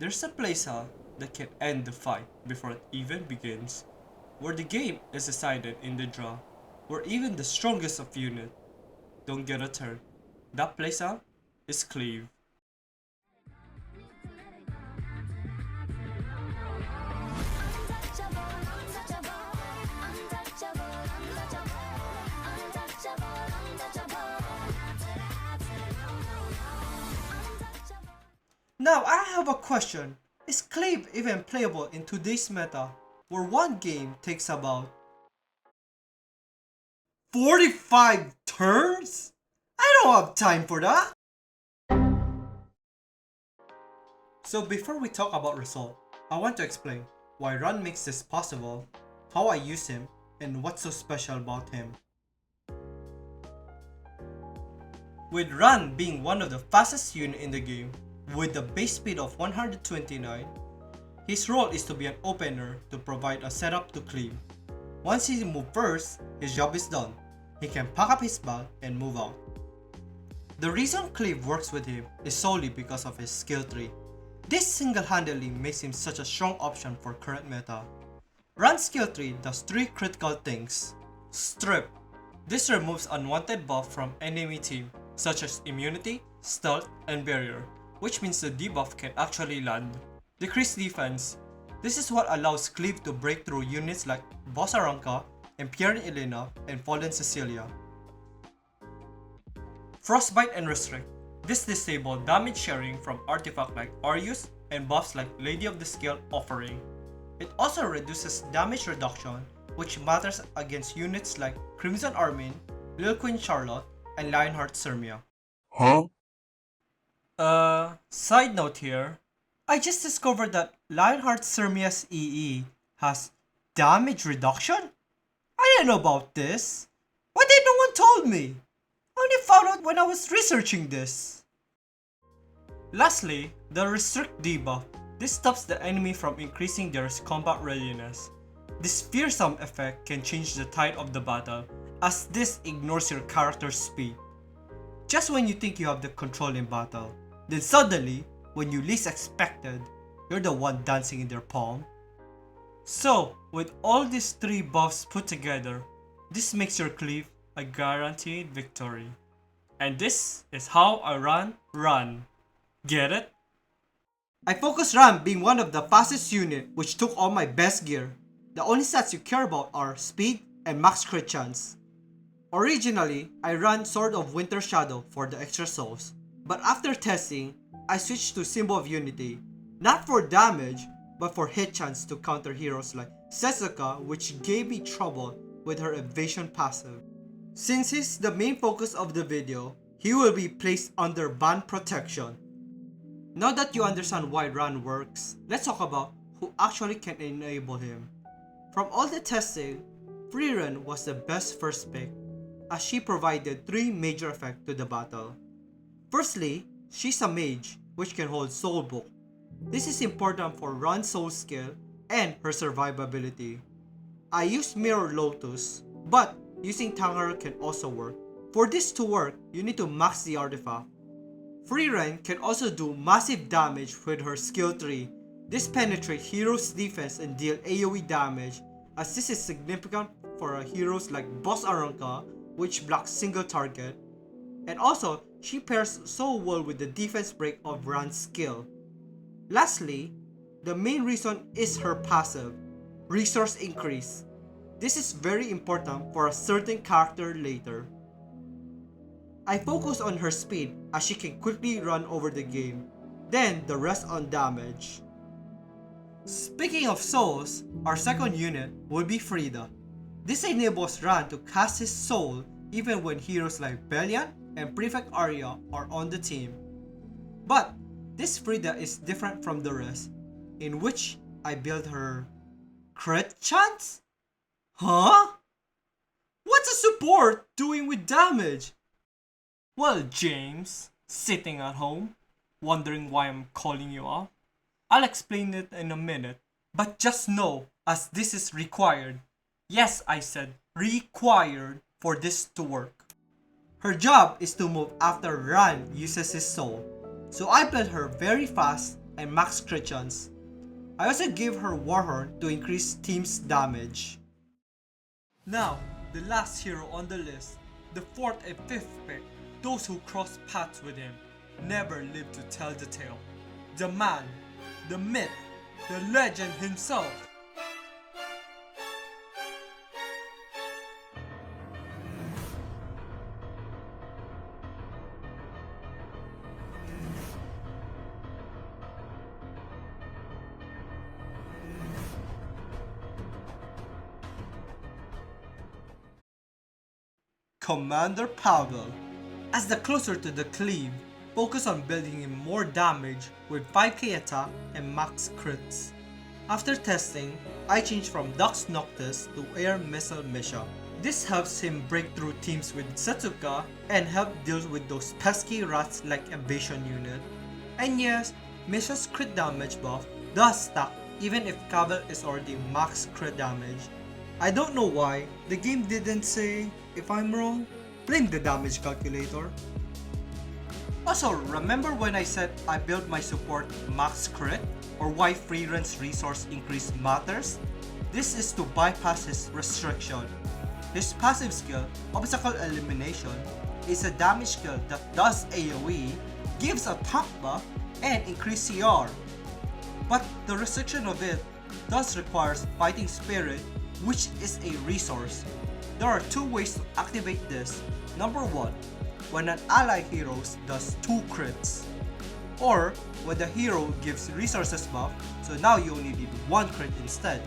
There's a place that can end the fight before it even begins, where the game is decided in the draw, where even the strongest of unit don't get a turn. That place is cleave. Now I have a question. Is cleave even playable in today's meta, where one game takes about 45 turns? I don't have time for that! So before we talk about result, I want to explain why Run makes this possible, how I use him, and what's so special about him. With Run being one of the fastest units in the game, with a base speed of 129, his role is to be an opener to provide a setup to cleave. Once he moves first, his job is done. He can pack up his bag and move out. The reason cleave works with him is solely because of his skill tree. This single-handedly makes him such a strong option for current meta. Run's skill tree does 3 critical things. Strip. This removes unwanted buff from enemy team, such as immunity, stealth, and barrier, which means the debuff can actually land. Decrease defense. This is what allows cleave to break through units like Boss Aranka, Empyrean Elena, and Fallen Cecilia. Frostbite and Restrict. This disables damage sharing from artifacts like Arius and buffs like Lady of the Scale Offering. It also reduces damage reduction, which matters against units like Crimson Armin, Lil Queen Charlotte, and Lionheart Sirmia. Huh? Side note here. I just discovered that Lionheart Sirmia's EE has damage reduction? I didn't know about this. Why did no one told me? I only found out when I was researching this. Lastly, the Restrict debuff. This stops the enemy from increasing their combat readiness. This fearsome effect can change the tide of the battle, as this ignores your character's speed. Just when you think you have the control in battle, then suddenly, when you least expected, you're the one dancing in their palm. So, with all these 3 buffs put together, this makes your cleave a guaranteed victory. And this is how I run. Get it? I focus Run being one of the fastest unit, which took all my best gear. The only stats you care about are speed and max crit chance. Originally, I ran Sword of Winter Shadow for the extra souls, but after testing, I switched to Symbol of Unity, not for damage, but for hit chance to counter heroes like Setsuka, which gave me trouble with her evasion passive. Since he's the main focus of the video, he will be placed under ban protection. Now that you understand why Run works, let's talk about who actually can enable him. From all the testing, Free Run was the best first pick, as she provided 3 major effects to the battle. Firstly, she's a mage, which can hold Soul Book. This is important for Run's soul skill and her survivability. I used Mirror Lotus, but using Tangar can also work. For this to work, you need to max the artifact. Free Run can also do massive damage with her skill tree. This penetrates heroes' defense and deal AoE damage, as this is significant for heroes like Boss Aranka, which blocks single target. And also, she pairs so well with the defense break of Run's skill. Lastly, the main reason is her passive, Resource Increase. This is very important for a certain character later. I focus on her speed as she can quickly run over the game, then the rest on damage. Speaking of souls, our second unit will be Frida. This enables Run to cast his soul even when heroes like Belian and Prefect Arya are on the team. But this Frida is different from the rest, in which I build her crit chance? Huh? What's a support doing with damage? Well, James, sitting at home, wondering why I'm calling you up? I'll explain it in a minute, but just know, as this is required. Yes, I said required for this to work. Her job is to move after Run uses his soul, so I built her very fast and max crit chance. I also gave her Warhorn to increase team's damage. Now, the last hero on the list, the 4th and 5th pick, those who cross paths with him, never live to tell the tale. The man, the myth, the legend himself. Commander Pavel. As the closer to the cleave, focus on building him more damage with 5k attack and max crits. After testing, I changed from Dux Noctis to Air Missile Misha. This helps him break through teams with Setsuka and help deal with those pesky rats like Evasion unit. And yes, Misha's crit damage buff does stack even if Pavel is already max crit damage. I don't know why, the game didn't say. If I'm wrong, blame the damage calculator. Also, remember when I said I built my support max crit? Or why Freeren's resource increase matters? This is to bypass his restriction. His passive skill, Obstacle Elimination, is a damage skill that does AoE, gives a tank buff, and increase CR. But the restriction of it does require Fighting Spirit, which is a resource. There are two ways to activate this. Number 1, when an ally hero does 2 crits. Or when the hero gives resources buff, so now you only need 1 crit instead.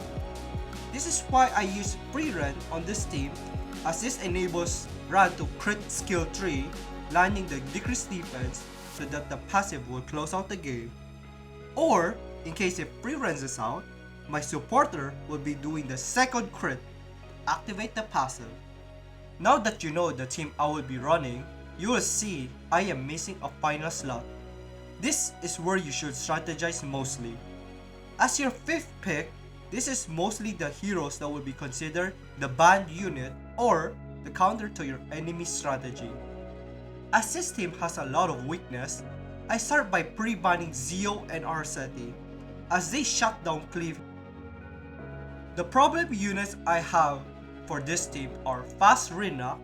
This is why I use Freeren on this team, as this enables Ran to crit skill 3, landing the decreased defense so that the passive will close out the game. Or, in case if Freeren is out, my supporter will be doing the 2nd crit. Activate the passive. Now that you know the team I will be running, you will see I am missing a final slot. This is where you should strategize mostly. As your 5th pick, this is mostly the heroes that will be considered the banned unit or the counter to your enemy's strategy. As this team has a lot of weakness, I start by pre-banning Zio and Arceti, as they shut down cleave. The problem units I have for this team are Fast Rina,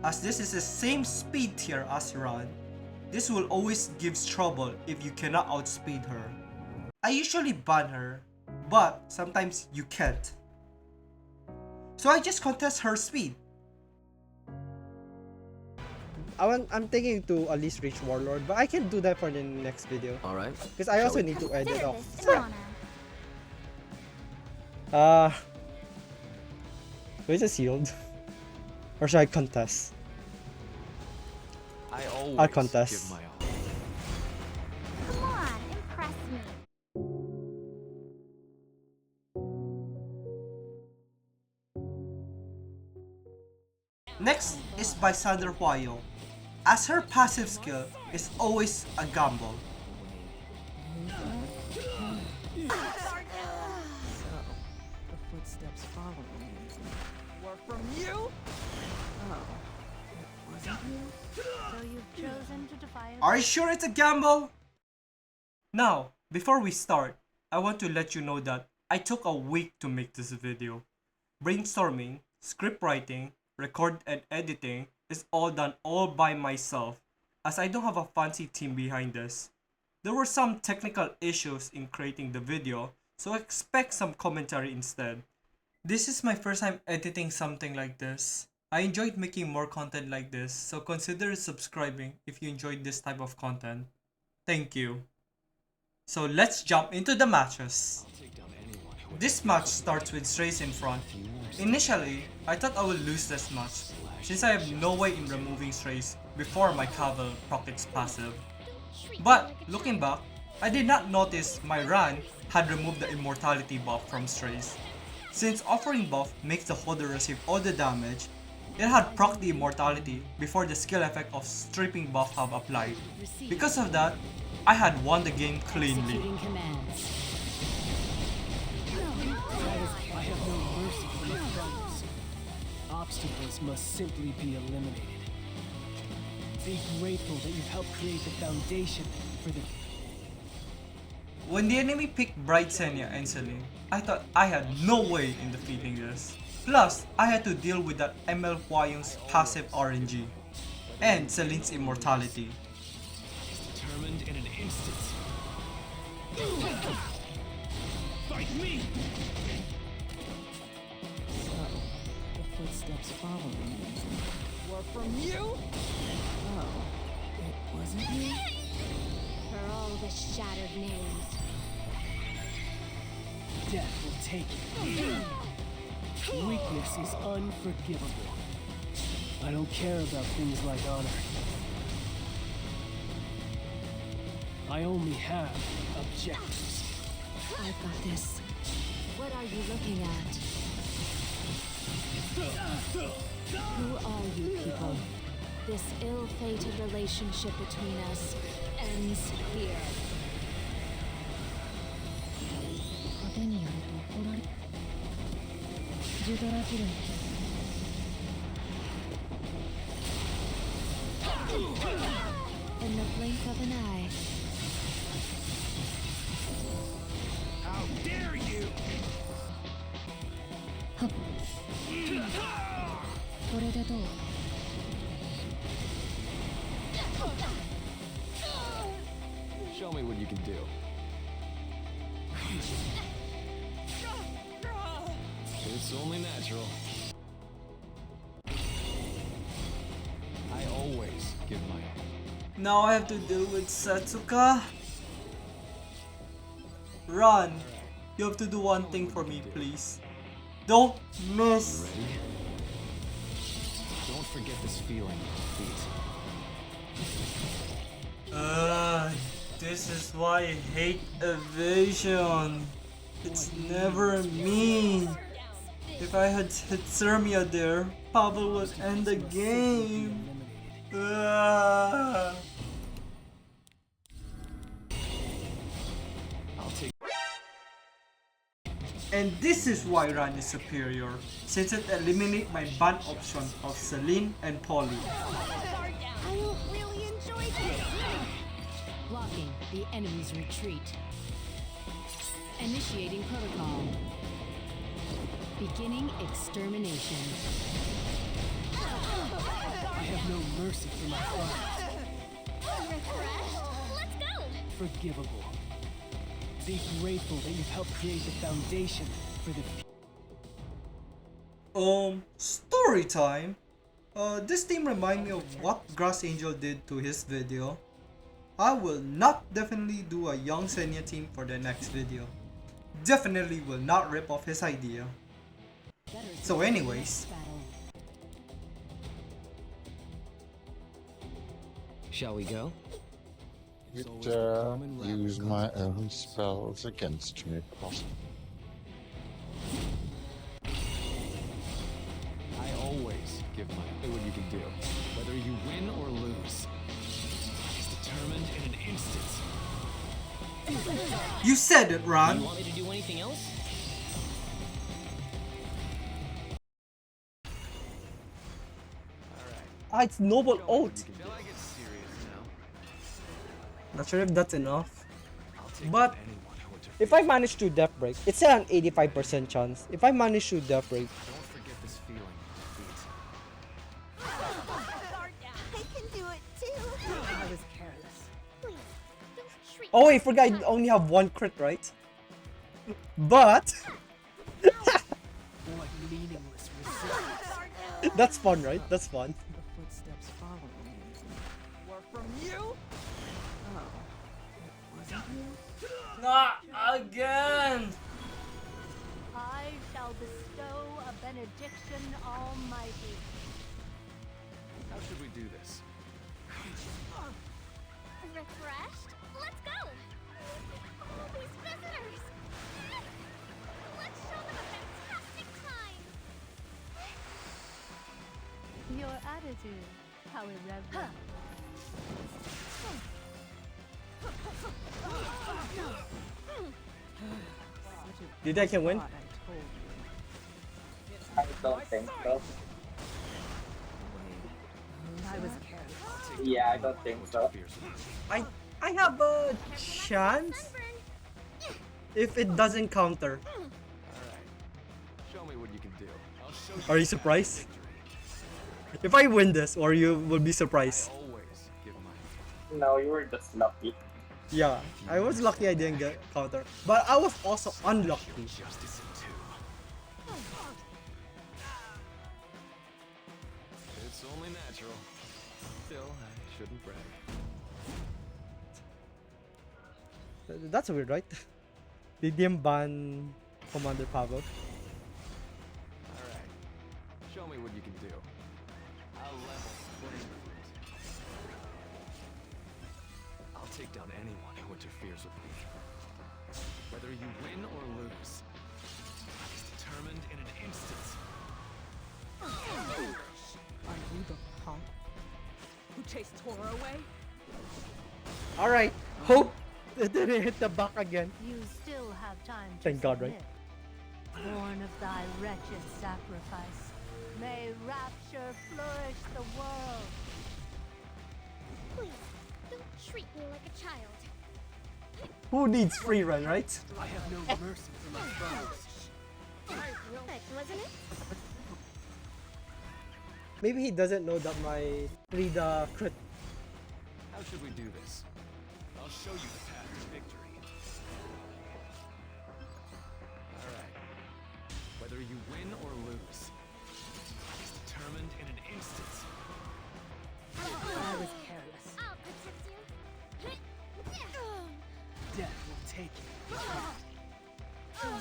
as this is the same speed tier as Ran. This will always give trouble if you cannot outspeed her. I usually ban her, but sometimes you can't. So I just contest her speed. I'm thinking to at least reach Warlord, but I can do that for the next video. Alright. Because I also need to edit off. Do I just healed? Or should I contest? I'll contest. Give my all. Come on, impress me. Next is by Sandra Huayo, as her passive skill is always a gamble. The footsteps follow me. More from you? Oh, it wasn't you? So you've chosen to defy us? Are you sure it's a gamble? Now, before we start, I want to let you know that I took a week to make this video. Brainstorming, script writing, record and editing is all done all by myself, as I don't have a fancy team behind this. There were some technical issues in creating the video, so expect some commentary instead. This is my first time editing something like this. I enjoyed making more content like this, so consider subscribing if you enjoyed this type of content. Thank you. So let's jump into the matches. This match starts with Strays in front. Initially, I thought I would lose this match, since I have no way in removing Strays before my Caval procs passive. But looking back, I did not notice my Ran had removed the immortality buff from Strays. Since offering buff makes the holder receive all the damage, it had proc the immortality before the skill effect of stripping buff have applied. Because of that, I had won the game cleanly. I have no mercy for my foes. Obstacles must simply be eliminated. Be grateful that you've helped create the foundation for the... When the enemy picked Bright Senya and Celine, I thought I had no way in defeating this. Plus, I had to deal with that ML Hwayong's passive RNG and Celine's immortality. Determined in an instant. Fight me! So, the footsteps following me. Were from you? Oh, it wasn't you? For all the shattered names. Death will take it. Weakness is unforgivable. I don't care about things like honor. I only have objectives. I've got this. What are you looking at? Who are you people? This ill-fated relationship between us ends here. In the blink of an eye. How dare you! Show me what you can do. It's only natural. I always give my all. Now I have to deal with Setsuka. Run! You have to do one thing for me, please. Don't miss! Ready? Don't forget this feeling of defeat. This is why I hate evasion. It's never me. If I had hit Sermia there, Pavel would end the game. Ah. I'll take. And this is why Run is superior, since it eliminates my ban option of Celine and Polly. I don't really enjoy this. Blocking the enemy's retreat. Initiating protocol. Beginning extermination. I have no mercy for my crimes. Refreshed? Let's go. Forgivable. Be grateful that you've helped create the foundation for the Story time. This team reminds me of what Grass Angel did to his video. I will not definitely do a young Senya team for the next video. Definitely will not rip off his idea. So anyways, shall we go? Use my own spells against me, possible. I always give my all. What you can do, whether you win or lose, is determined in an instant. you said it, You Ron. want me to do anything else? Ah, it's Noble Oath. Shall I get serious now? Not sure if that's enough. I'll take But anyone who interferes. if I manage to death break, it's still an 85% chance. If I manage to death break, Don't forget this feeling of defeat. I can do it too. I was careless. Please, don't treat oh wait, forgot I only have one crit, right? But What meaningless resistance. that's fun, right? That's fun. The footsteps following me. Were from you? Oh, it wasn't you? Not again. I shall bestow a benediction almighty. How should we do this? Refreshed? Let's go! All these visitors! Let's show them a fantastic time! Your attitude, how irreverent. Do you think I can win? Thought I told you. I don't think so. I was careless. Yeah, I don't think so. I have a chance. Sunburn. if it doesn't counter. Alright. Show me what you can do. I'll show you Are you the path to surprised? victory. If I win this, or you will be I surprised. always give my No, you were just lucky. Yeah, I was lucky I didn't get counter. But I was also unlucky. justice in two. It's only natural. Still, I shouldn't brag. That's weird, right? Did they ban Commander Pavel? Alright. Show me what you can do. I'll level the playing field. I'll take down anyone who interferes with me. Whether you win or lose, it's determined in an instant. Are you the punk who chased Tora away? Alright, hope it didn't hit the back again. You still have time to Thank God, right? submit. Born of thy wretched sacrifice, may rapture flourish the world. Please, don't treat me like a child. Who needs free run, right? I have no mercy for my foes. Perfect, wasn't it? Maybe he doesn't know that my Rida crit. How should we do this? I'll show you the path to victory. Alright. Whether you win or lose, it's determined in an instant. I was careless. I'll protect you. Death will take it.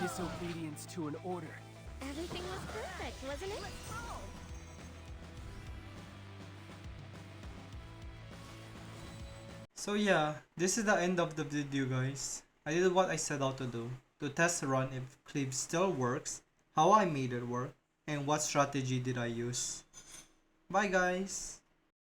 Disobedience to an order. Everything was perfect, wasn't it? So yeah, this is the end of the video, guys. I did what I set out to do, to test run if cleave still works, how I made it work, and what strategy did I use. Bye guys!